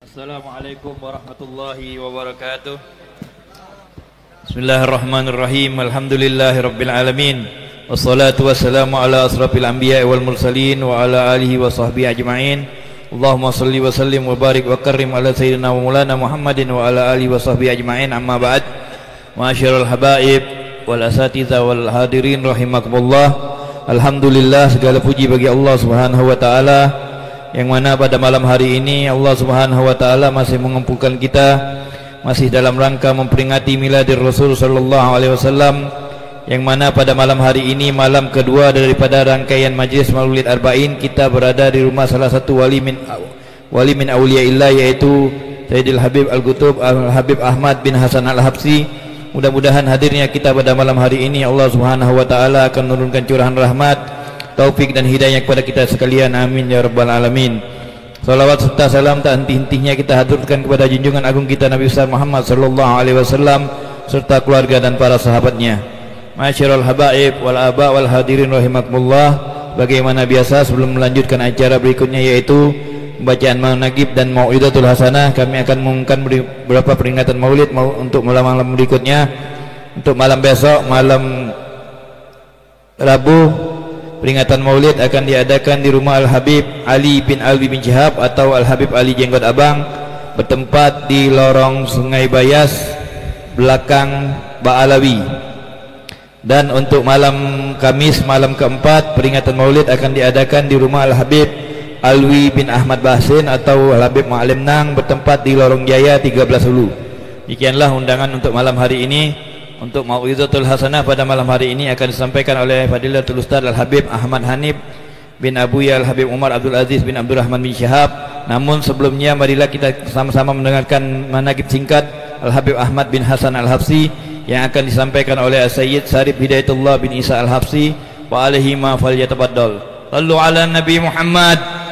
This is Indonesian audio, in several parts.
Assalamualaikum warahmatullahi wabarakatuh. Bismillahirrahmanirrahim. Alhamdulillahirabbil alamin. Wassalatu wassalamu ala asrafil anbiya'i wal mursalin wa ala alihi wa sahbihi ajma'in. Allahumma salli wa sallim wa barik wa karrim ala sayyidina wa maulana Muhammadin wa ala alihi wa sahbihi ajma'in. Amma ba'd. Ma'asyiral habaib wal asatidzah wal hadirin rahimakumullah. Alhamdulillah, segala puji bagi Allah Subhanahu wa taala, yang mana pada malam hari ini Allah Subhanahu wa taala masih mengumpulkan kita masih dalam rangka memperingati miladir Rasul sallallahu alaihi wasallam, yang mana pada malam hari ini malam kedua daripada rangkaian majlis Maulid Arba'in, kita berada di rumah salah satu wali min auliyaillah, yaitu Sayyidil Habib Al-Qutub Al-Habib Ahmad bin Hasan Al-Habsyi. Mudah-mudahan hadirnya kita pada malam hari ini Allah Subhanahu wa taala akan menurunkan curahan rahmat, taufik dan hidayah kepada kita sekalian. Amin ya rabbal alamin. Salawat serta salam tak henti-hentinya kita haturkan kepada junjungan agung kita Nabi besar Muhammad sallallahu alaihi wasallam serta keluarga dan para sahabatnya. Ma'asyiral habaib wal aba wal hadirin rahimakumullah. Bagaimana biasa, sebelum melanjutkan acara berikutnya yaitu pembacaan manaqib dan mau'izatul hasanah, kami akan mengumumkan beberapa peringatan Maulid untuk malam berikutnya. Untuk malam besok, malam Rabu, peringatan Maulid akan diadakan di rumah Al-Habib Ali bin Alwi bin Syihab atau Al-Habib Ali Jenggot Abang, bertempat di lorong Sungai Bayas belakang Ba'alawi. Dan untuk malam Kamis, malam keempat, peringatan Maulid akan diadakan di rumah Al-Habib Alwi bin Ahmad Bahsin atau Al-Habib Ma'alim Nang, bertempat di lorong Jaya 13 Hulu. Demikianlah undangan untuk malam hari ini. Untuk mau'izatul hasanah pada malam hari ini akan disampaikan oleh Fadilatul Ustaz Al-Habib Ahmad Hanif bin Abuya Al-Habib Umar Abdul Aziz bin Abdurrahman bin Syihab. Namun sebelumnya marilah kita sama-sama mendengarkan manaqib singkat Al-Habib Ahmad bin Hasan Al-Habsyi yang akan disampaikan oleh Sayyid Sarif Hidayatullah bin Isa Al-Habsyi. Wa alaihi ma falyatafaddal. Sallu ala Nabi Muhammad.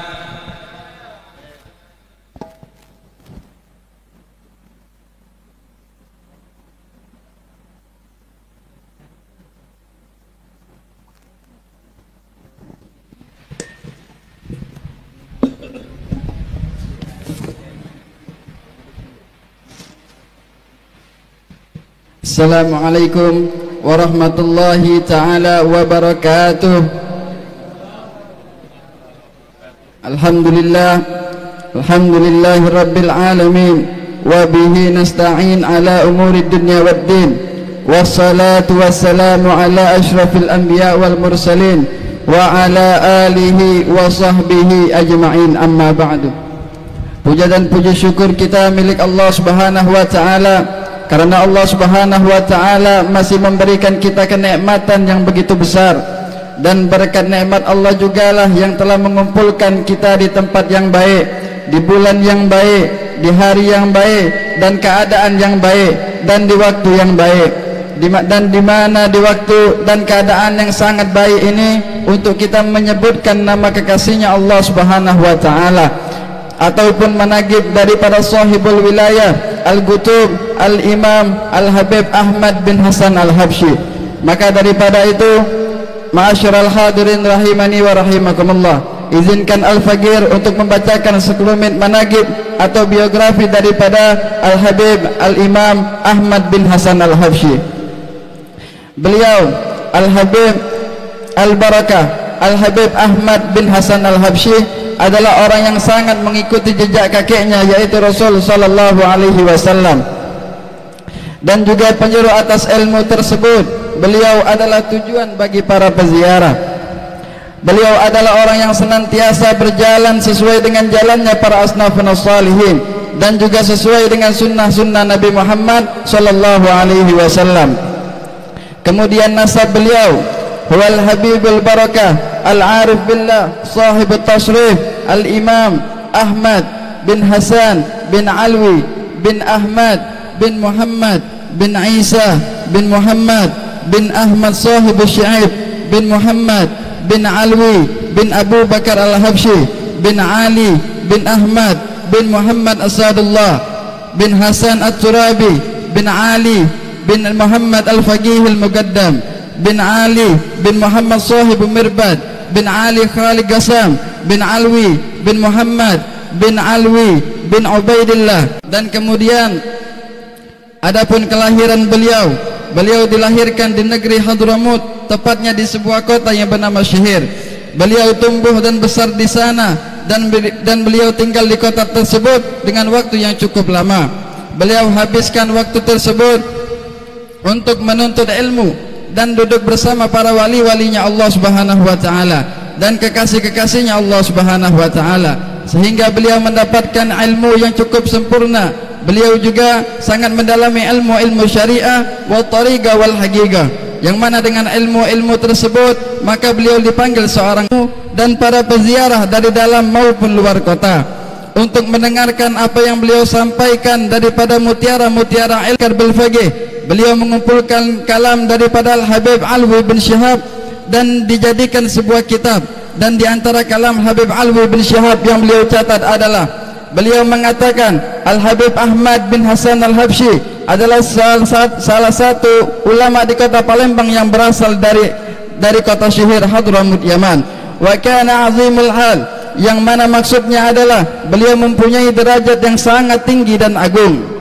Assalamualaikum warahmatullahi ta'ala wabarakatuh. Alhamdulillahi rabbil alamin, wa bihi nasta'in ala umuri dunya waddin, wassalatu wassalamu ala ashrafil anbiya wal mursalin wa ala alihi wa sahbihi ajma'in. Amma ba'du. Puja dan puji syukur kita milik Allah Subhanahu wa ta'ala, karena Allah Subhanahu wa ta'ala masih memberikan kita kenikmatan yang begitu besar. Dan berkat nikmat Allah jugalah yang telah mengumpulkan kita di tempat yang baik, di bulan yang baik, di hari yang baik, dan keadaan yang baik, dan di waktu yang baik. Dan di mana di waktu dan keadaan yang sangat baik ini untuk kita menyebutkan nama kekasihnya Allah Subhanahu wa ta'ala, ataupun manaqib daripada sahibul wilayah Al-Qutub Al-Imam Al-Habib Ahmad bin Hasan Al-Habsyi. Maka daripada itu, ma'asyiral hadirin rahimani wa rahimakumullah, izinkan Al-Faqir untuk membacakan sekelumit manaqib atau biografi daripada Al-Habib Al-Imam Ahmad bin Hasan Al-Habsyi. Beliau Al-Habib Al-Barakah Al-Habib Ahmad bin Hasan Al-Habsyi adalah orang yang sangat mengikuti jejak kakeknya, yaitu Rasul sallallahu alaihi wasallam, dan juga penjuru atas ilmu tersebut. Beliau adalah tujuan bagi para peziarah. Beliau adalah orang yang senantiasa berjalan sesuai dengan jalannya para asnafun salihin, dan juga sesuai dengan sunnah-sunnah Nabi Muhammad sallallahu alaihi wasallam. Kemudian nasab beliau, huwal Habibul Barakah Al-Arif Billah Sahibut Tasrif Al-Imam Ahmad bin Hasan bin Alwi bin Ahmad bin Muhammad bin Isa bin Muhammad bin Ahmad Sahibus Syaib bin Muhammad bin Alwi bin Abu Bakar Al-Habsyi bin Ali bin Ahmad bin Muhammad Asadullah bin Hasan At-Turabi bin Ali bin Muhammad Al-Faqih Al-Muqaddam bin Ali bin Muhammad Sahib Mirbad bin Ali Khalid Qasam bin Alwi bin Muhammad bin Alwi bin Ubaidillah. Dan kemudian adapun kelahiran beliau dilahirkan di negeri Hadramut, tepatnya di sebuah kota yang bernama Syihir. Beliau tumbuh dan besar di sana, dan beliau tinggal di kota tersebut dengan waktu yang cukup lama. Beliau habiskan waktu tersebut untuk menuntut ilmu dan duduk bersama para wali-walinya Allah Subhanahu wa taala dan kekasih-kekasihnya Allah Subhanahu wa taala, sehingga beliau mendapatkan ilmu yang cukup sempurna. Beliau juga sangat mendalami ilmu syariah wal tariqah wal haqiqah, yang mana dengan ilmu tersebut maka beliau dipanggil seorang dan para peziarah dari dalam maupun luar kota untuk mendengarkan apa yang beliau sampaikan daripada mutiara-mutiara ilmu faqih. Beliau mengumpulkan kalam daripada Al-Habib Alwi bin Syihab dan dijadikan sebuah kitab. Dan di antara kalam Habib Alwi bin Syihab yang beliau catat adalah beliau mengatakan Al-Habib Ahmad bin Hasan Al-Habsyi adalah salah satu ulama di kota Palembang yang berasal dari kota Syihir Hadramut Yaman. Wa kana azimul hal, yang mana maksudnya adalah beliau mempunyai derajat yang sangat tinggi dan agung.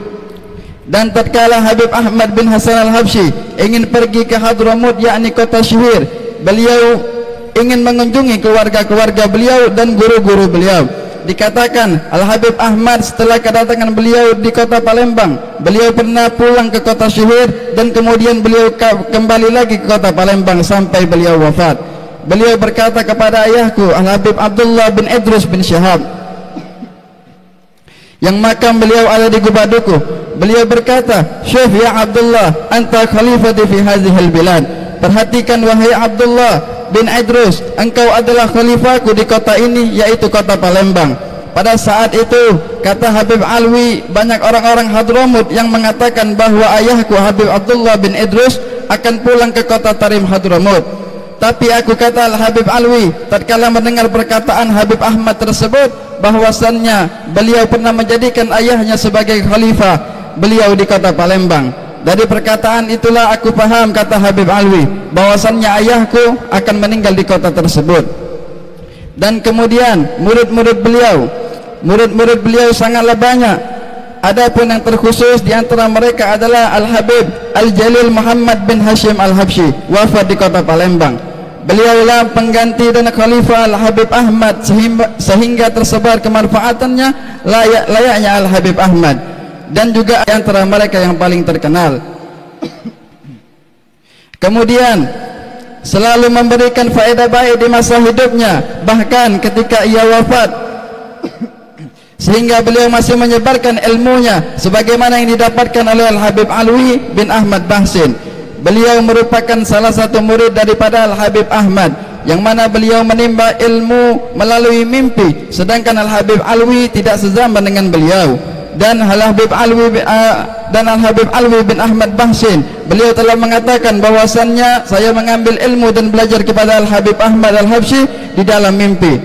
Dan tatkala Habib Ahmad bin Hasan Al-Habsyi ingin pergi ke Hadramut, yakni kota Syihir, beliau ingin mengunjungi keluarga-keluarga beliau dan guru-guru beliau. Dikatakan Al-Habib Ahmad setelah kedatangan beliau di kota Palembang, beliau pernah pulang ke kota Syihir dan kemudian beliau kembali lagi ke kota Palembang sampai beliau wafat. Beliau berkata kepada ayahku Al-Habib Abdullah bin Idrus bin Syihab, yang makam beliau ada di Gubaduku. Beliau berkata, "Syuf ya Abdullah, anta khalifati fi hadhil bilad." Perhatikan wahai Abdullah bin Idrus, engkau adalah khalifahku di kota ini, yaitu kota Palembang. Pada saat itu, kata Habib Alwi, banyak orang-orang Hadramut yang mengatakan bahwa ayahku Habib Abdullah bin Idrus akan pulang ke kota Tarim Hadramut. Tapi aku, kata Habib Alwi, tatkala mendengar perkataan Habib Ahmad tersebut, bahwasannya beliau pernah menjadikan ayahnya sebagai khalifah beliau di kota Palembang. Dari perkataan itulah aku paham, kata Habib Alwi, bahwasannya ayahku akan meninggal di kota tersebut. Dan kemudian murid-murid beliau sangatlah banyak. Adapun yang terkhusus di antara mereka adalah Al-Habib Al-Jalil Muhammad bin Hashim Al-Habsyi, wafat di kota Palembang. Beliaulah pengganti dan khalifah Al-Habib Ahmad, sehingga tersebar kemanfaatannya layaknya Al-Habib Ahmad. Dan juga di antara mereka yang paling terkenal. Kemudian selalu memberikan faedah baik di masa hidupnya, bahkan ketika ia wafat, sehingga beliau masih menyebarkan ilmunya sebagaimana yang didapatkan oleh Al-Habib Alwi bin Ahmad Bahsin. Beliau merupakan salah satu murid daripada Al-Habib Ahmad, yang mana beliau menimba ilmu melalui mimpi, sedangkan Al-Habib Alwi tidak sezaman dengan beliau. Dan Al-Habib Alwi bin Ahmad Bahsin, beliau telah mengatakan bahwasannya saya mengambil ilmu dan belajar kepada Al-Habib Ahmad Al-Habsyi di dalam mimpi.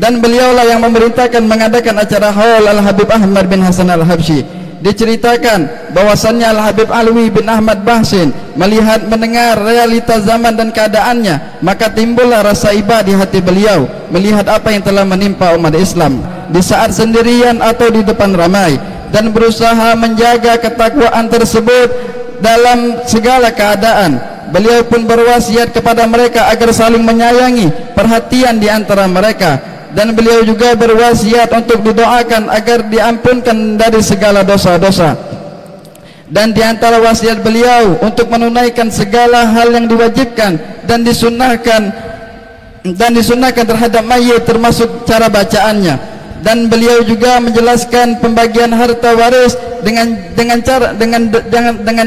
Dan beliaulah yang memerintahkan mengadakan acara haul Al-Habib Ahmad bin Hasan Al-Habsyi. Diceritakan bahwasannya Al-Habib Alwi bin Ahmad Bahsin mendengar realita zaman dan keadaannya, maka timbullah rasa iba di hati beliau melihat apa yang telah menimpa umat Islam di saat sendirian atau di depan ramai, dan berusaha menjaga ketakwaan tersebut dalam segala keadaan. Beliau pun berwasiat kepada mereka agar saling menyayangi, perhatian di antara mereka, dan beliau juga berwasiat untuk didoakan agar diampunkan dari segala dosa-dosa. Dan di antara wasiat beliau untuk menunaikan segala hal yang diwajibkan dan disunahkan terhadap mayit, termasuk cara bacaannya. Dan beliau juga menjelaskan pembagian harta waris dengan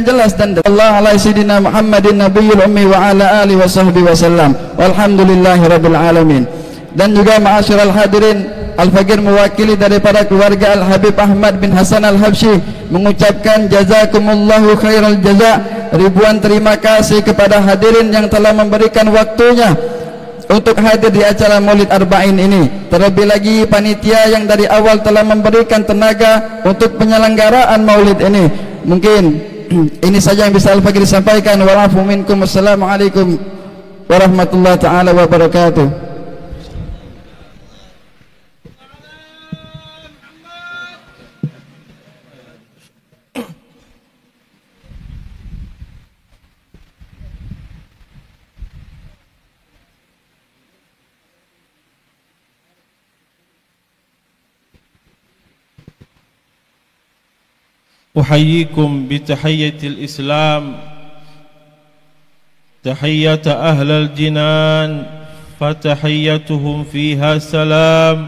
jelas dan Allah ala sayyidina Muhammadin nabiyul ummi wa ala alihi wasahbihi wasallam. Walhamdulillahirabbil alamin. Dan juga ma'asyiral hadirin, Al-Faqir mewakili daripada keluarga Al-Habib Ahmad bin Hasan Al-Habsyi mengucapkan jazakumullahu khairal jaza, ribuan terima kasih kepada hadirin yang telah memberikan waktunya untuk hadir di acara Maulid Arba'in ini. Terlebih lagi panitia yang dari awal telah memberikan tenaga untuk penyelenggaraan Maulid ini. Mungkin ini saja yang bisa Al-Faqir sampaikan. Wa'afu minkum. Wassalamualaikum warahmatullahi taala wabarakatuh. أحييكم بتحية الإسلام تحية أهل الجنان فتحيتهم فيها سلام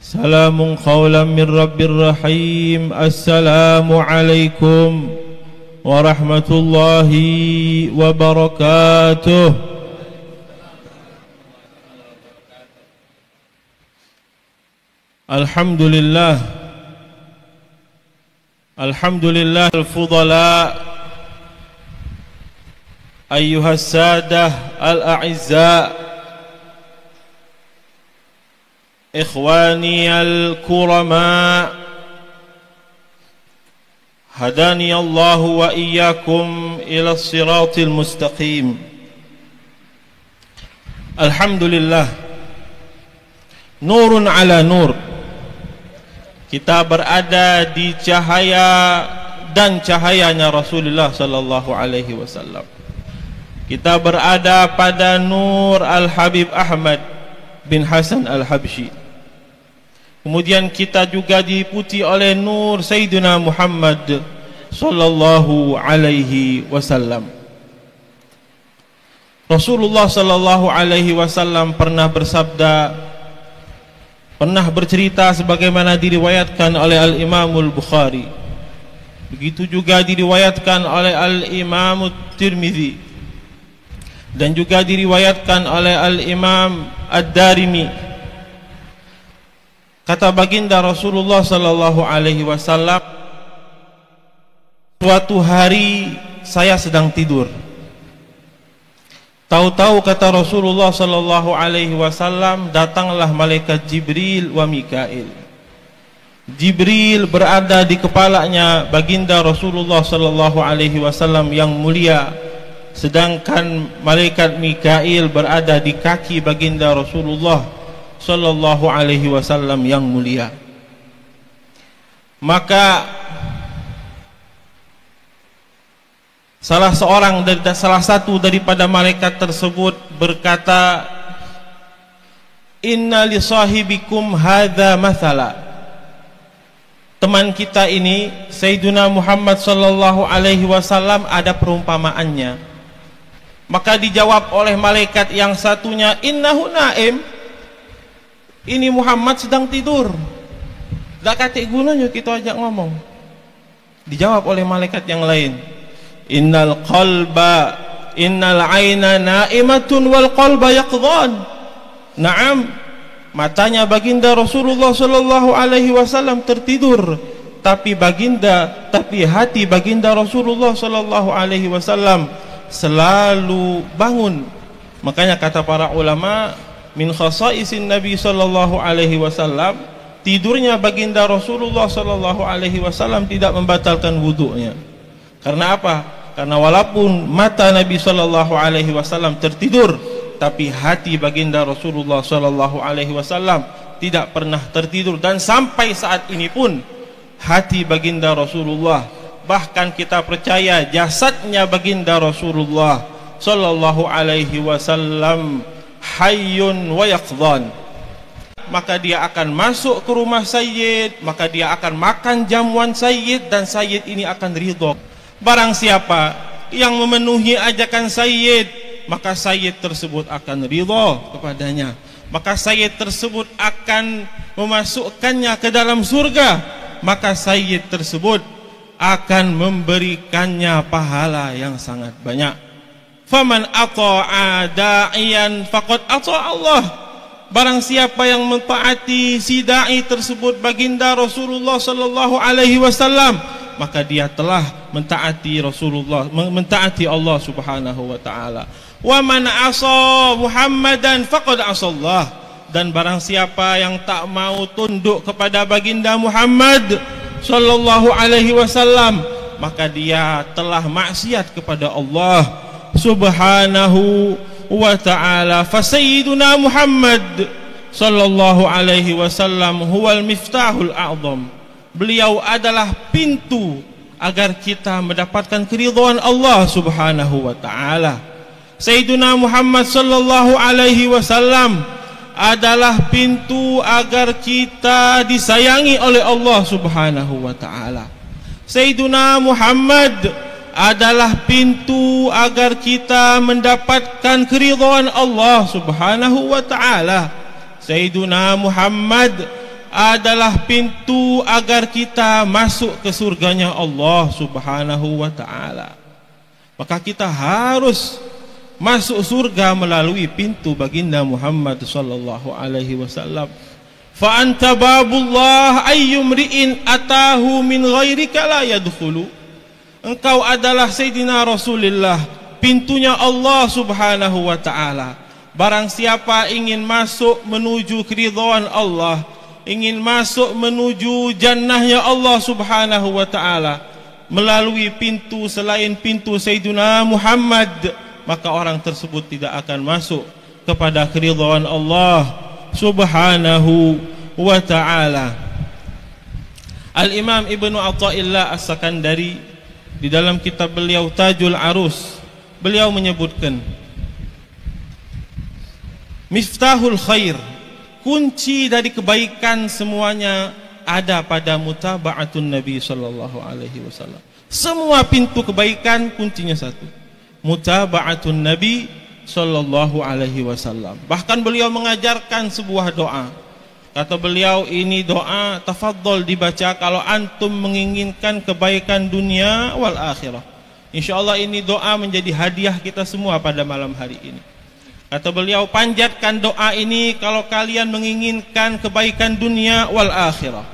سلام قولا من رب رحيم السلام عليكم ورحمة الله وبركاته. Alhamdulillah al-fudala ayyuha sadah al-a'izza ikhwani al-kurama hadani Allah wa iyyakum ila as-siratil mustaqim. Alhamdulillah, nurun ala nur. Kita berada di cahaya dan cahayanya Rasulullah sallallahu alaihi wasallam. Kita berada pada nur Al-Habib Ahmad bin Hasan Al-Habsyi. Kemudian kita juga diputi oleh nur Sayyidina Muhammad sallallahu alaihi wasallam. Rasulullah sallallahu alaihi wasallam pernah bersabda, pernah bercerita sebagaimana diriwayatkan oleh Al-Imamul Bukhari. Begitu juga diriwayatkan oleh Al-Imam Tirmidzi dan juga diriwayatkan oleh Al-Imam Ad-Darimi. Kata baginda Rasulullah sallallahu alaihi wasallam, suatu hari saya sedang tidur. Tahu-tahu kata Rasulullah sallallahu alaihi wasallam, datanglah malaikat Jibril wa Mikail. Jibril berada di kepalanya baginda Rasulullah sallallahu alaihi wasallam yang mulia, sedangkan malaikat Mikail berada di kaki baginda Rasulullah sallallahu alaihi wasallam yang mulia. Maka salah satu daripada malaikat tersebut berkata, inna li sahibikum hadza mathala. Teman kita ini Sayyiduna Muhammad sallallahu alaihi wasallam ada perumpamaannya. Maka dijawab oleh malaikat yang satunya, innahu naim. Ini Muhammad sedang tidur. Tak katik gunanya kita ajak ngomong. Dijawab oleh malaikat yang lain, innal aina na'imatun wal qalba yaqdhan. Naam, matanya baginda Rasulullah sallallahu alaihi wasallam tertidur, tapi hati baginda Rasulullah sallallahu alaihi wasallam selalu bangun. Makanya kata para ulama, min khasaisin Nabi sallallahu alaihi wasallam, tidurnya baginda Rasulullah sallallahu alaihi wasallam tidak membatalkan wudunya. Karena apa? Karena walaupun mata Nabi sallallahu alaihi wasallam tertidur, tapi hati baginda Rasulullah sallallahu alaihi wasallam tidak pernah tertidur. Dan sampai saat ini pun hati baginda Rasulullah, bahkan kita percaya jasadnya baginda Rasulullah sallallahu alaihi wasallam hayyun wa yaqdhan. Maka dia akan masuk ke rumah Sayyid, maka dia akan makan jamuan Sayyid, dan Sayyid ini akan ridha. Barang siapa yang memenuhi ajakan Sayyid, maka Sayyid tersebut akan ridha kepadanya. Maka Sayyid tersebut akan memasukkannya ke dalam surga. Maka Sayyid tersebut akan memberikannya pahala yang sangat banyak. Faman ata'a da'iyan faqad ata'a Allah. Barang siapa yang mentaati si da'i tersebut baginda Rasulullah sallallahu alaihi wasallam, maka dia telah mentaati Rasulullah, mentaati Allah Subhanahu wa taala. Wa man asa Muhammadan faqad asallah. Dan barang siapa yang tak mau tunduk kepada baginda Muhammad sallallahu alaihi wasallam, maka dia telah maksiat kepada Allah Subhanahu wa taala. Fa sayyiduna Muhammad sallallahu alaihi wasallam huwal miftahul a'zam. Beliau adalah pintu agar kita mendapatkan keridhaan Allah Subhanahu wa taala. Sayyiduna Muhammad sallallahu alaihi wasallam adalah pintu agar kita disayangi oleh Allah Subhanahu wa taala. Sayyiduna Muhammad adalah pintu agar kita mendapatkan keridhaan Allah Subhanahu wa taala. Sayyiduna Muhammad adalah pintu agar kita masuk ke surganya Allah Subhanahu wa taala. Maka kita harus masuk surga melalui pintu baginda Muhammad sallallahu alaihi wasallam. Fa anta babullah ayyumri'in atahu min ghairika la yadkhulu. Engkau adalah Sayyidina Rasulullah, pintunya Allah Subhanahu wa taala. Barang siapa ingin masuk menuju keridhaan Allah, ingin masuk menuju jannahnya Allah Subhanahu wa taala melalui pintu selain pintu Sayyidina Muhammad, maka orang tersebut tidak akan masuk kepada keridhaan Allah Subhanahu wa ta'ala. Al-Imam Ibnu Athaillah As-Sakandari di dalam kitab beliau Tajul Arus, beliau menyebutkan Miftahul Khair, kunci dari kebaikan semuanya ada pada mutaba'atun Nabi sallallahu alaihi wasallam. Semua pintu kebaikan kuncinya satu, mutaba'atun Nabi sallallahu alaihi wasallam. Bahkan beliau mengajarkan sebuah doa. Kata beliau, ini doa tafadhol dibaca kalau antum menginginkan kebaikan dunia wal akhirah. Insyaallah ini doa menjadi hadiah kita semua pada malam hari ini. Kata beliau, panjatkan doa ini kalau kalian menginginkan kebaikan dunia wal akhirah.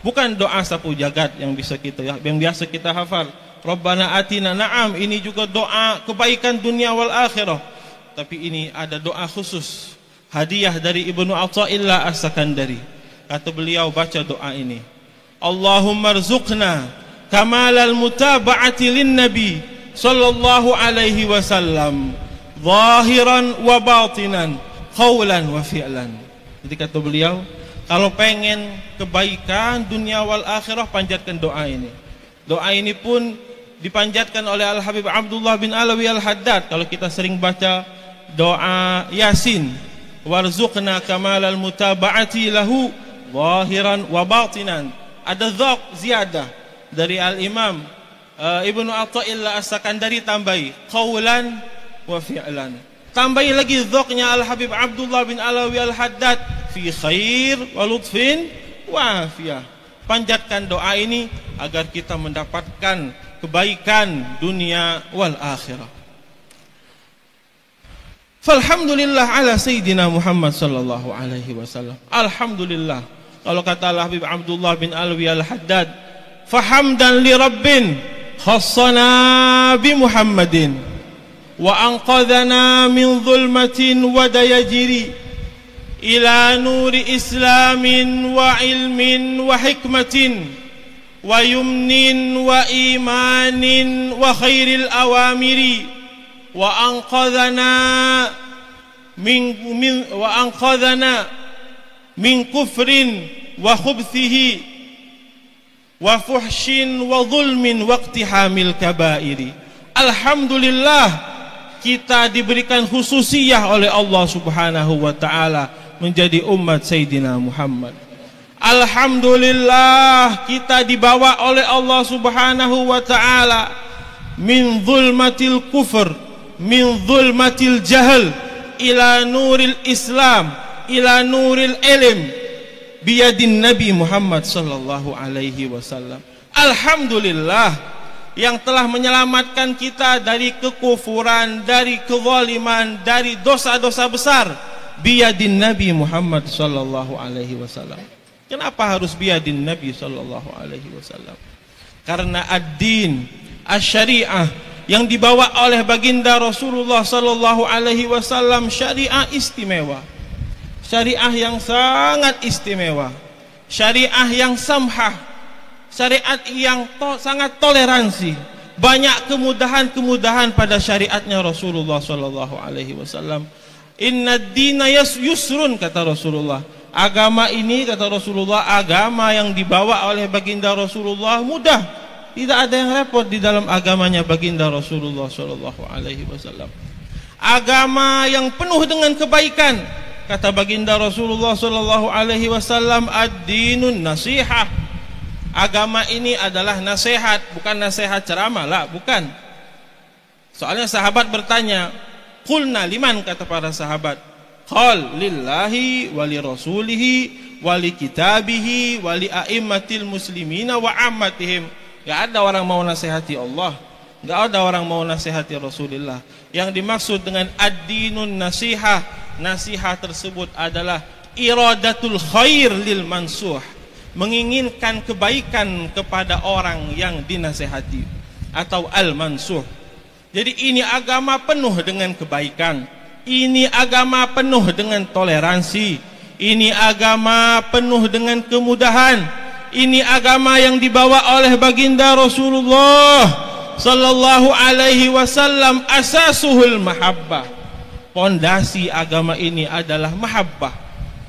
Bukan doa sapu jagat yang biasa kita hafal. Rabbana atina, na'am, ini juga doa kebaikan dunia wal akhirah. Tapi ini ada doa khusus, hadiah dari Ibnu Athaillah As-Sakandari. Kata beliau, baca doa ini. Allahumma rzuqna kamalal mutaba'ati lin nabi sallallahu alaihi wasallam, zahiran wa batinan, qawlan wa fi'lan. Jadi kata beliau, kalau pengen kebaikan dunia wal akhirah, panjatkan doa ini. Doa ini pun dipanjatkan oleh Al-Habib Abdullah bin Alawi Al-Haddad. Kalau kita sering baca doa Yasin, warzuqna kamalal mutaba'ati lahu zahiran wa batinan, ada dzaq ziyadah dari Al-Imam Ibnu Athaillah As-Sakandari, tambahi qawlan wa fi'lan. Tambahi lagi dzaqnya Al-Habib Abdullah bin Alawi Al-Haddad, fi khair wa lutfin wa afiyah. Panjatkan doa ini agar kita mendapatkan kebaikan dunia wal akhirah. Falhamdulillah ala Sayyidina Muhammad sallallahu alaihi wasallam. Alhamdulillah. Kalau kata Al-Habib Abdullah bin Alawi Al-Haddad, fahamdan li rabbin khassana bi Muhammadin wa anqadhana min zulmatin wa dayajiri ila nuri islamin wa ilmin wa hikmatin wa yumnin wa imanin wa khairil awamiri wa anqadhana min kufrin wa khubthihi wa fuhshin wa zulmin wa iqtihamil kabairi. Alhamdulillah, kita diberikan khususiyah oleh Allah Subhanahu wa ta'ala menjadi umat Sayyidina Muhammad. Alhamdulillah, kita dibawa oleh Allah Subhanahu wa ta'ala min zulmatil kufr, min zulmatil jahl ila nuril Islam, ila nuril ilm biyadin Nabi Muhammad sallallahu alaihi wasallam. Alhamdulillah, yang telah menyelamatkan kita dari kekufuran, dari kezaliman, dari dosa-dosa besar, biyadin Nabi Muhammad sallallahu alaihi wasallam. Kenapa harus biyadin Nabi sallallahu alaihi wasallam? Karena ad-din, asy-syariah yang dibawa oleh baginda Rasulullah sallallahu alaihi wasallam syariah istimewa. Syariah yang sangat istimewa. Syariah yang samhah. Syariat yang sangat toleransi. Banyak kemudahan-kemudahan pada syariatnya Rasulullah sallallahu alaihi wasallam. Inna ad-dina yusrun, kata Rasulullah. Agama ini, kata Rasulullah, agama yang dibawa oleh baginda Rasulullah mudah. Tidak ada yang repot di dalam agamanya baginda Rasulullah sallallahu alaihi wasallam. Agama yang penuh dengan kebaikan. Kata baginda Rasulullah sallallahu alaihi wasallam, ad-dinun nasihah. Agama ini adalah nasihat, bukan nasihat ceramah lah, bukan. Soalnya sahabat bertanya, qulna liman, kata para sahabat. Qal lillahi wali rasulihi wali kitabihi wali a'immatil muslimina wa ammatihim. Gak ada orang mau nasihati Allah, gak ada orang mau nasihati Rasulullah. Yang dimaksud dengan ad-dinun nasihah, nasihat tersebut adalah iradatul khair lil mansuh, menginginkan kebaikan kepada orang yang dinasihati atau al-mansuh. Jadi ini agama penuh dengan kebaikan, ini agama penuh dengan toleransi, ini agama penuh dengan kemudahan, ini agama yang dibawa oleh baginda Rasulullah sallallahu alaihi wasallam. Asasuhul mahabbah, pondasi agama ini adalah mahabbah.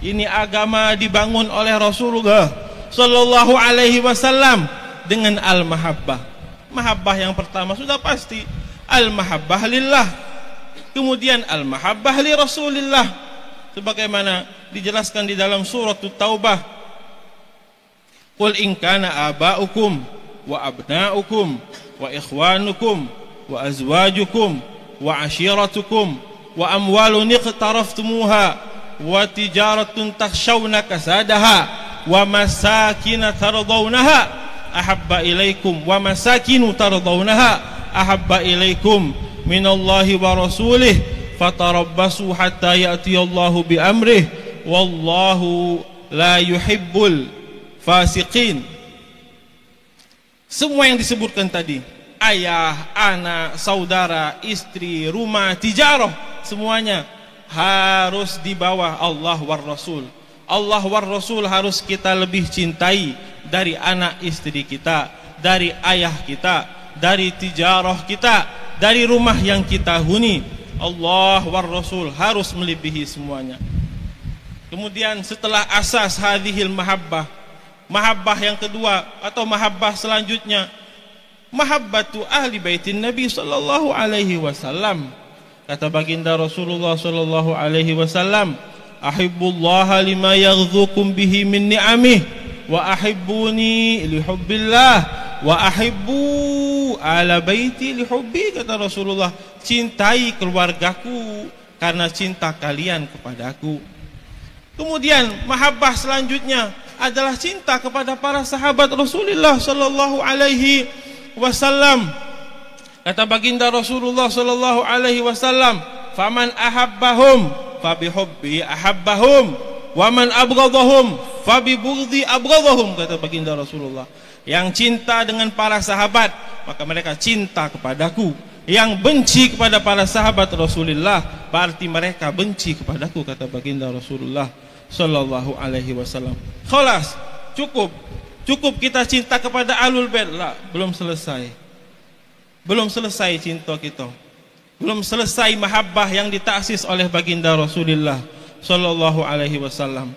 Ini agama dibangun oleh Rasulullah sallallahu alaihi wasallam dengan al-mahabbah. Mahabbah yang pertama sudah pasti al-mahabbah lillah, kemudian al-mahabbah li Rasulillah, sebagaimana dijelaskan di dalam surat Taubah. Qul in kana aba'ukum wa abna'ukum wa ikhwanukum wa azwajukum wa ashiratukum wa amwalun iqtaraftumuha wa tijaratun takhshawna kasadaha wa masakin tardawnaha ahabba ilaikum wa masakinu tardawnaha ahabba ilaikum minallahi wa rasulih fatarabbasu hatta ya'tiyallahu bi amrih wallahu la yuhibbul fasiqin. Semua yang disebutkan tadi, ayah, anak, saudara, istri, rumah, tijarah, semuanya harus di bawah Allah war Rasul. Allah war Rasul harus kita lebih cintai dari anak istri kita, dari ayah kita, dari tijarah kita, dari rumah yang kita huni. Allah war Rasul harus melebihi semuanya. Kemudian setelah asas hadhil mahabbah, mahabbah yang kedua atau mahabbah selanjutnya, mahabbatu ahli baitin Nabi sallallahu alaihi wasallam. Kata baginda Rasulullah sallallahu alaihi wasallam, ahibbullaha lima yaghzukum bihi min ni'amih wa ahibbuni li hubbillah wa ahibbu ala baiti li hubbi. Kata Rasulullah, cintai keluargaku karena cinta kalian kepadaku. Kemudian mahabbah selanjutnya adalah cinta kepada para sahabat Rasulullah sallallahu alaihi wasallam. Kata baginda Rasulullah sallallahu alaihi wasallam, faman ahabbahum fabihubbi ahabbahum wa man abghadahum fabibughdhi abghadahum. Kata baginda Rasulullah, yang cinta dengan para sahabat maka mereka cinta kepadaku, yang benci kepada para sahabat Rasulullah berarti mereka benci kepadaku. Kata baginda Rasulullah sallallahu alaihi wasallam. Khalas, cukup kita cinta kepada Ahlul Bait. Lah, belum selesai. Belum selesai cinta kita. Belum selesai mahabbah yang ditaksis oleh baginda Rasulullah sallallahu alaihi wasallam.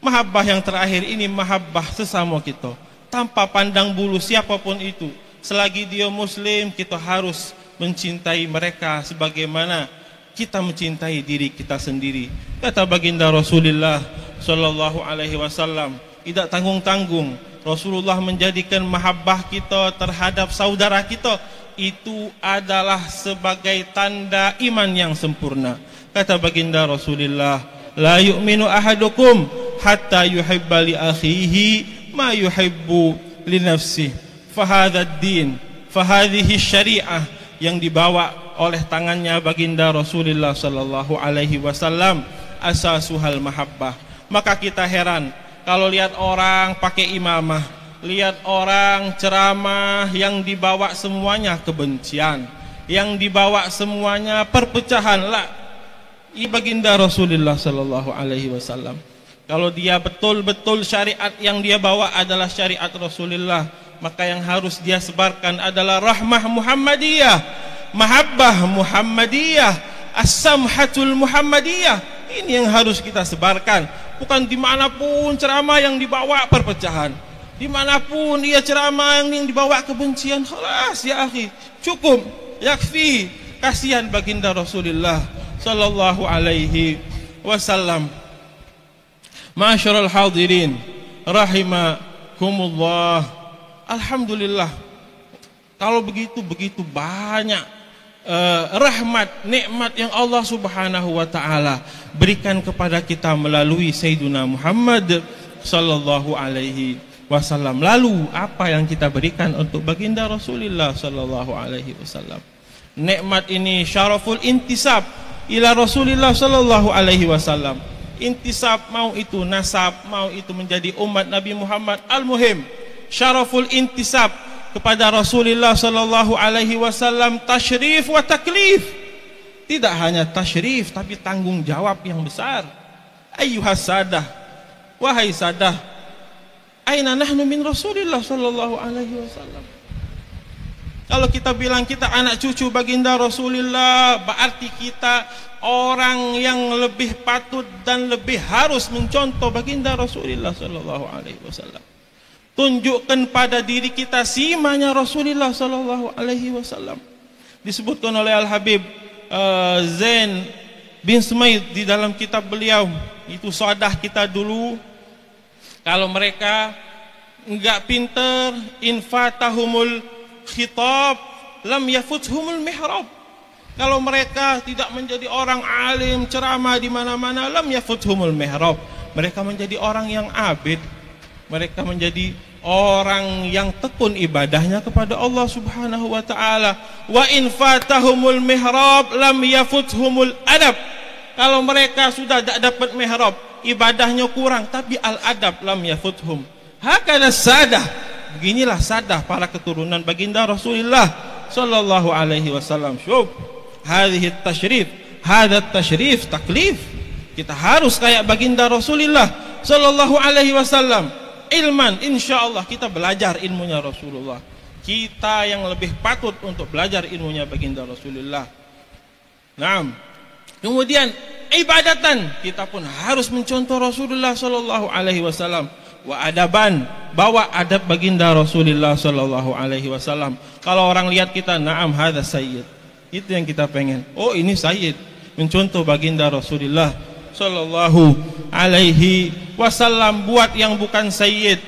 Mahabbah yang terakhir ini mahabbah sesama kita, tanpa pandang bulu siapapun itu. Selagi dia muslim, kita harus mencintai mereka sebagaimana kita mencintai diri kita sendiri. Kata baginda Rasulullah sallallahu alaihi wasallam, tidak tanggung-tanggung Rasulullah menjadikan mahabbah kita terhadap saudara kita itu adalah sebagai tanda iman yang sempurna. Kata baginda Rasulullah, la yu'minu ahadukum hatta yuhibba li akhihi ma yuhibbu li nafsihi. Fahadha ad-din, fahadhihi syariah yang dibawa oleh tangannya baginda Rasulullah sallallahu alaihi wasallam, asasuhal mahabbah. Maka kita heran kalau lihat orang pakai imamah, lihat orang ceramah yang dibawa semuanya kebencian, yang dibawa semuanya perpecahan. Lah, ini baginda Rasulullah sallallahu alaihi wasallam. Kalau dia betul-betul syariat yang dia bawa adalah syariat Rasulullah, maka yang harus dia sebarkan adalah rahmah Muhammadiyah, mahabbah Muhammadiyah, as-samhatul Muhammadiyah. Ini yang harus kita sebarkan. Bukan dimanapun ceramah yang dibawa perpecahan, dimanapun dia ceramah yang dibawa kebencian. Khalas ya akhi, cukup, yakfi. Kasihan baginda Rasulullah sallallahu alaihi wasallam. Ma'asyiral hadirin rahimakumullah. rahimakumullah. Alhamdulillah, kalau begitu banyak rahmat, nikmat yang Allah Subhanahu wa taala berikan kepada kita melalui Sayyiduna Muhammad sallallahu alaihi wasallam. Lalu apa yang kita berikan untuk baginda Rasulullah sallallahu alaihi wasallam? Nikmat ini syaraful intisab ila Rasulullah sallallahu alaihi wasallam. Intisab, mau itu nasab, mau itu menjadi umat Nabi Muhammad. Al-muhim, syaraful intisab kepada Rasulullah sallallahu alaihi wasallam, tasyrif wa taklif. Tidak hanya tasyrif tapi tanggung jawab yang besar. Ayyuhas sadah, wahai sadah, aina nahnu min Rasulillah sallallahu alaihi wasallam. Kalau kita bilang kita anak cucu baginda Rasulullah, berarti kita orang yang lebih patut dan lebih harus mencontoh baginda Rasulullah sallallahu alaihi wasallam. Tunjukkan pada diri kita simanya Rasulullah sallallahu alaihi wasallam. Disebutkan oleh Al-Habib Zain bin Sumaid di dalam kitab beliau, itu sahadah kita dulu, kalau mereka enggak pintar, infatahumul khitab lam yafuthumul mihrab. Kalau mereka tidak menjadi orang alim ceramah di mana-mana, lam yafuthumul mihrab. Mereka menjadi orang yang abid. Mereka menjadi orang yang tekun ibadahnya kepada Allah Subhanahu wa taala. Wa in fatahumul mihrab lam yafuthumul adab. Kalau mereka sudah tidak dapat mihrab, ibadahnya kurang, tapi al-adab lam yafuthum. Hakana sadah. Beginilah sadah para keturunan baginda Rasulullah sallallahu alaihi wasallam. Syuf, hadhihi tasyrif, hadha tasyrif taklif. Kita harus kayak baginda Rasulullah sallallahu alaihi wasallam. Ilman, insyaallah kita belajar ilmunya Rasulullah. Kita yang lebih patut untuk belajar ilmunya baginda Rasulullah. Naam. Kemudian ibadatan, kita pun harus mencontoh Rasulullah sallallahu alaihi wasallam. Wa adaban, bawa adab baginda Rasulullah sallallahu alaihi wasallam. Kalau orang lihat kita, naam hadza sayyid. Itu yang kita pengen. Oh, ini sayyid. Mencontoh baginda Rasulullah sallallahu alaihi wasallam. Buat yang bukan sayyid,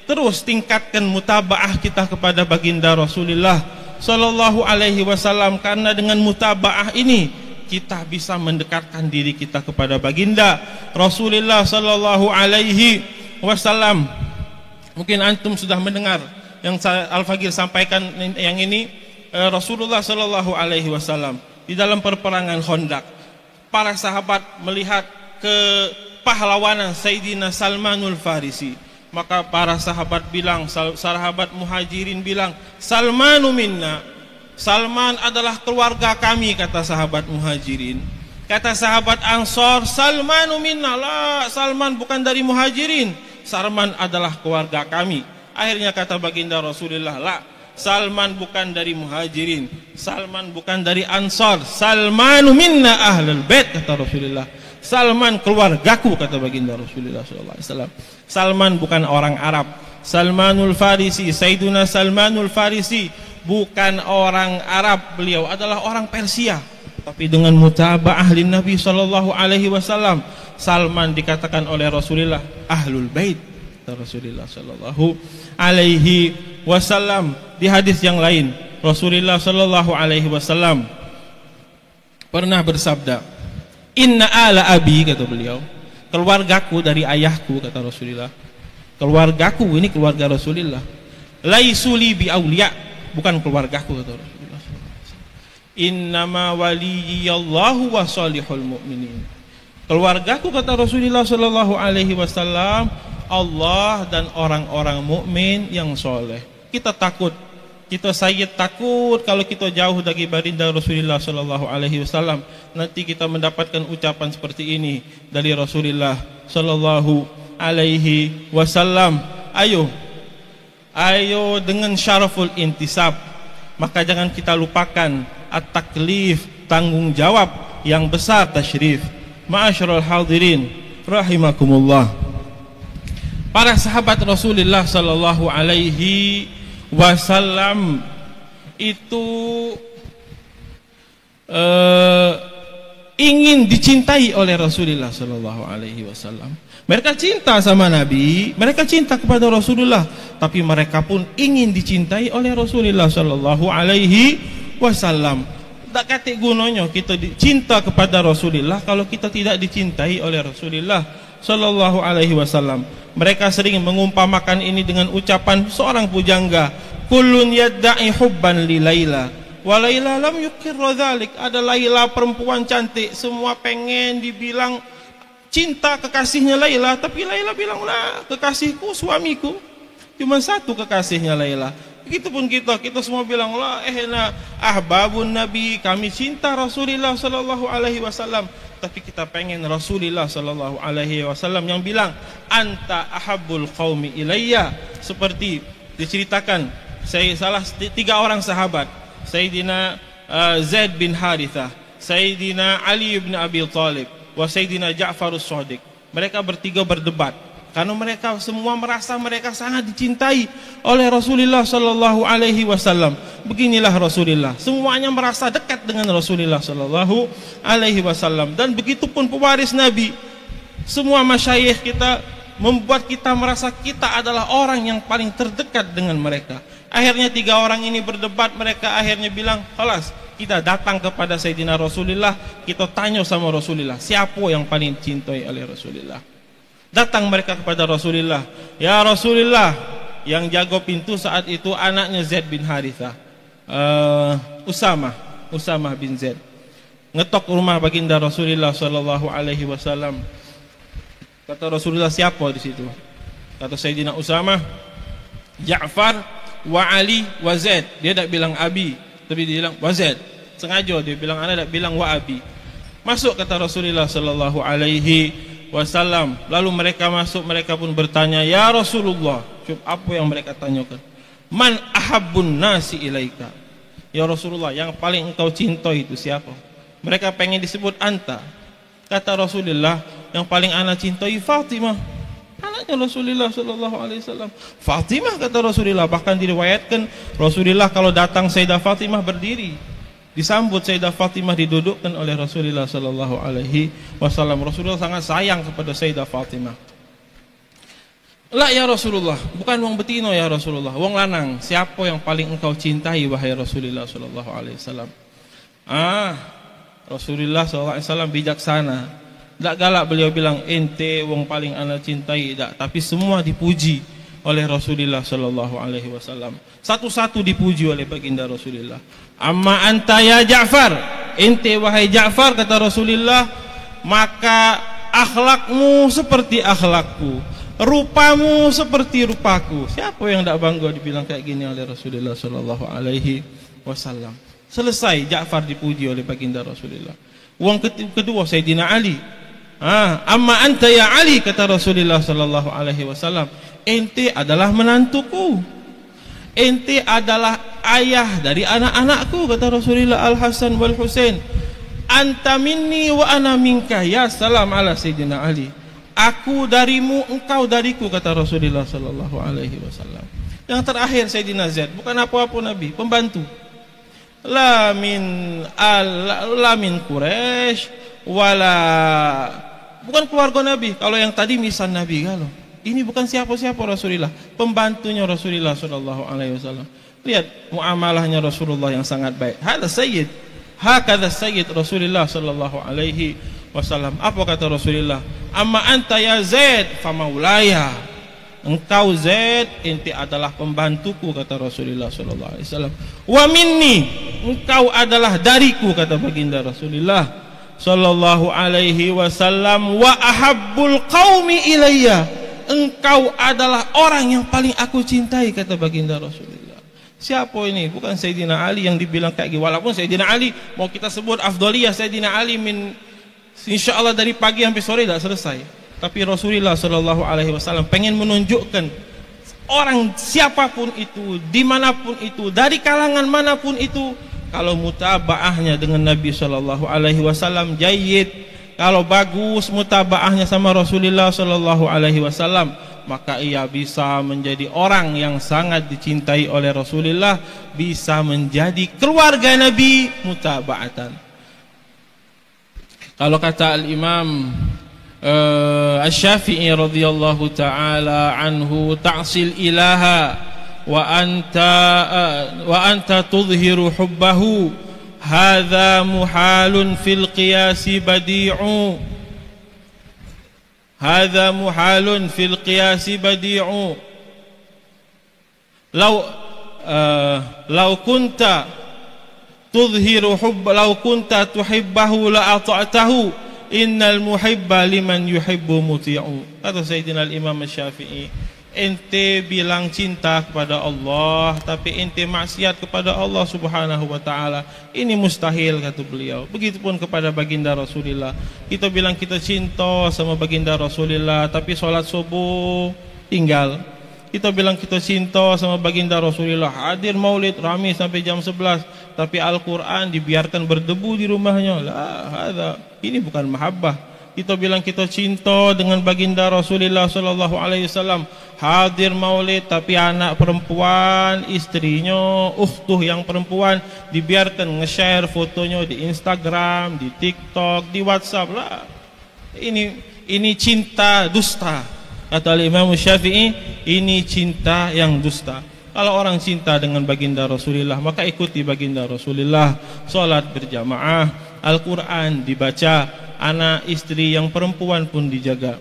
terus tingkatkan mutabaah kita kepada baginda Rasulullah sallallahu alaihi wasallam, karena dengan mutabaah ini kita bisa mendekatkan diri kita kepada baginda Rasulullah sallallahu alaihi wasallam. Mungkin antum sudah mendengar yang Al-Faqir sampaikan yang ini. Rasulullah sallallahu alaihi wasallam di dalam perperangan Khandaq, para sahabat melihat kepahlawanan Sayyidina Salmanul Farisi, maka para sahabat bilang, sahabat muhajirin bilang, Salmanu minna, Salman adalah keluarga kami, kata sahabat muhajirin. Kata sahabat Ansor, Salmanu minna, la, Salman bukan dari muhajirin, Salman adalah keluarga kami. Akhirnya kata baginda Rasulullah, la, Salman bukan dari muhajirin, Salman bukan dari Ansor, Salmanu minna ahlul bait, kata Rasulullah. Salman keluargaku, kata baginda Rasulullah SAW. Salman bukan orang Arab. Salmanul Farisi, Sayyiduna Salmanul Farisi bukan orang Arab, beliau adalah orang Persia. Tapi dengan mutaba'ah lin Nabi SAW, Salman dikatakan oleh Rasulullah ahlul bait, kata Rasulullah SAW. Di hadis yang lain, Rasulullah SAW pernah bersabda, Inna ala abi, kata beliau, keluargaku dari ayahku, kata Rasulullah. Keluargaku ini keluarga Rasulullah. Laisuli bi auliya, bukan keluargaku, kata Rasulullah. Innama waliyallahu wa salihul mu'minin. Keluargaku, kata Rasulullah sallallahu alaihi wasallam, Allah dan orang-orang mukmin yang soleh. Kita takut, kita sayyid takut kalau kita jauh dari baginda Rasulullah sallallahu alaihi wasallam, nanti kita mendapatkan ucapan seperti ini dari Rasulullah sallallahu alaihi wasallam. Ayo dengan syaraful intisab, maka jangan kita lupakan at-taklif, tanggung jawab yang besar, tasyrif. Ma'asyiral hadirin rahimakumullah. Para sahabat Rasulullah sallallahu alaihi wasallam itu ingin dicintai oleh Rasulullah sallallahu alaihi wasallam. Mereka cinta sama Nabi, mereka cinta kepada Rasulullah, tapi mereka pun ingin dicintai oleh Rasulullah sallallahu alaihi wasallam. Tak kata gunanya kita cinta kepada Rasulullah kalau kita tidak dicintai oleh Rasulullah sallallahu alaihi wasallam. Mereka sering mengumpamakan ini dengan ucapan seorang pujangga, kullun yadda'i hubban li Laila wa Laila lam yuqirra dzalik. Ada Laila perempuan cantik, semua pengen dibilang cinta kekasihnya Laila, tapi Laila bilang, lah, kekasihku suamiku, cuma satu kekasihnya Laila. Begitupun kita semua bilang, lah, ahbabun Nabi, kami cinta Rasulullah sallallahu alaihi wasallam, tapi kita pengen Rasulullah sallallahu alaihi wasallam yang bilang, anta ahabbul qaumi ilayya. Seperti diceritakan, salah 3 orang sahabat, Sayyidina Zaid bin Harithah, Sayyidina Ali bin Abi Thalib, wa Sayyidina Ja'far as-Shadiq. Mereka bertiga berdebat karena mereka semua merasa mereka sangat dicintai oleh Rasulullah sallallahu alaihi wasallam. Beginilah Rasulullah, semuanya merasa dekat dengan Rasulullah sallallahu alaihi wasallam, dan begitupun pewaris Nabi. Semua masyayikh kita membuat kita merasa kita adalah orang yang paling terdekat dengan mereka. Akhirnya 3 orang ini berdebat, mereka akhirnya bilang, "Khalas, kita datang kepada Sayyidina Rasulullah, kita tanya sama Rasulullah, siapa yang paling dicintai oleh Rasulullah?" Datang mereka kepada Rasulullah, "Ya Rasulullah," yang jaga pintu saat itu anaknya Zaid bin Harithah, Usamah bin Zaid. Ngetok rumah baginda Rasulullah sallallahu alaihi wasallam. Kata Rasulullah, "Siapa di situ?" Kata Sayyidina Usamah, "Ja'far wa Ali wa Zaid." Dia tak bilang Abi, tapi dia bilang wa Zaid. Sengaja dia bilang, ana tak bilang wa Abi. Masuk kata Rasulullah sallallahu alaihi wasallam. Lalu mereka masuk, mereka pun bertanya, "Ya Rasulullah," apa yang mereka tanyakan? "Man ahabbun nasi ilaika?" Ya Rasulullah, yang paling engkau cintai itu siapa? Mereka pengen disebut anta. Kata Rasulullah, yang paling ana cintai Fatimah, anaknya Rasulullah sallallahu alaihi wasallam. Fatimah, kata Rasulullah. Bahkan diriwayatkan Rasulullah kalau datang Sayyidah Fatimah berdiri, disambut Sayyidah Fatimah, didudukkan oleh Rasulullah sallallahu alaihi wasallam. Rasulullah sangat sayang kepada Sayyidah Fatimah. "La ya Rasulullah," bukan wong betino ya Rasulullah, wong lanang, "siapa yang paling engkau cintai wahai Rasulullah sallallahu alaihi wasallam?" Rasulullah sallallahu alaihi wasallam bijaksana. Tak galak beliau bilang, "Ente wong paling ana cintai," tak, tapi semua dipuji oleh Rasulullah sallallahu alaihi wasallam. Satu-satu dipuji oleh baginda Rasulullah. "Amma anta ya Ja'far," ente wahai Ja'far, kata Rasulullah, "maka akhlakmu seperti akhlakku, rupamu seperti rupaku." Siapa yang tak bangga dibilang kayak gini oleh Rasulullah sallallahu alaihi wasallam. Selesai, Ja'far dipuji oleh baginda Rasulullah. Wong kedua Sayyidina Ali. "Amma anta ya Ali," kata Rasulullah sallallahu alaihi wasallam, "ente adalah menantuku, ente adalah ayah dari anak-anakku," kata Rasulullah, "Al-Hasan wal Husain. Anta minni wa ana minka." Ya salam ala Sayyidina Ali. "Aku darimu, engkau dariku," kata Rasulullah sallallahu alaihi wasallam. Yang terakhir Sayyidina Zaid, bukan apa-apa Nabi, pembantu. La min Quraisy wala, bukan keluarga Nabi. Kalau yang tadi misan Nabi, kalau ini bukan siapa-siapa Rasulullah, pembantunya Rasulullah sallallahu alaihi wasallam. Lihat muamalahnya Rasulullah yang sangat baik. Hada sayyid, hakadha sayyid Rasulullah sallallahu alaihi wasallam. Apa kata Rasulullah? "Amma anta ya Zaid fa maulaya." Engkau Zaid, ente adalah pembantuku, kata Rasulullah sallallahu alaihi wasallam. "Wa minni," engkau adalah dariku, kata baginda Rasulullah sallallahu alaihi wasallam. "Wa ahabbul qaumi ilayya," engkau adalah orang yang paling aku cintai, kata baginda Rasulullah. Siapa ini? Bukan Sayyidina Ali yang dibilang kayak gini. Walaupun Sayyidina Ali mau kita sebut afdaliyah Sayyidina Ali insyaallah dari pagi sampai sore tidak selesai. Tapi Rasulullah sallallahu alaihi wasallam pengen menunjukkan orang siapapun itu, dimanapun itu, dari kalangan manapun itu, kalau mutabaahnya dengan Nabi sallallahu alaihi wasallam jayyid, kalau bagus mutabaahnya sama Rasulullah sallallahu alaihi wasallam, maka ia bisa menjadi orang yang sangat dicintai oleh Rasulullah, bisa menjadi keluarga Nabi mutabaatan. Kalau kata al-Imam Asy-Syafi'i radhiyallahu taala anhu, ta'sil ilaha wa anta tudhiru hubbahu hadza muhalun fil qiyasi badi'u, hadza muhalun fil qiyasi badi'u. Law kunta tudhiru hubba law kunta tuhibbahu la ata'tahu innal muhibba liman yuhibbu muti'u. Kata Sayyidina al-Imam Asy-Syafi'i, ente bilang cinta kepada Allah tapi ente maksiat kepada Allah Subhanahu wa taala, ini mustahil, kata beliau. Begitupun kepada baginda Rasulullah, kita bilang kita cinta sama baginda Rasulullah tapi sholat subuh tinggal. Kita bilang kita cinta sama baginda Rasulullah, hadir maulid rame sampai jam 11, tapi Al-Quran dibiarkan berdebu di rumahnya. Ini bukan mahabbah. Kita bilang kita cinta dengan baginda Rasulullah sallallahu alaihi wasallam, hadir maulid tapi anak perempuan istrinya, ukhtuh yang perempuan, dibiarkan nge-share fotonya di Instagram, di TikTok, di WhatsApp. Ini cinta dusta. Kata Imam Syafi'i, ini cinta yang dusta. Kalau orang cinta dengan baginda Rasulullah, maka ikuti baginda Rasulullah, salat berjamaah, Al-Quran dibaca, anak istri yang perempuan pun dijaga.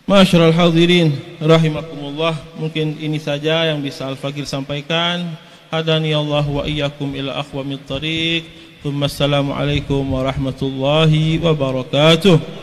Masyarul hadirin rahimakumullah, mungkin ini saja yang bisa Al-Faqih sampaikan. Hadani Allah wa iyyakum ila aqwamit thariq. Assalamualaikum warahmatullahi wabarakatuh.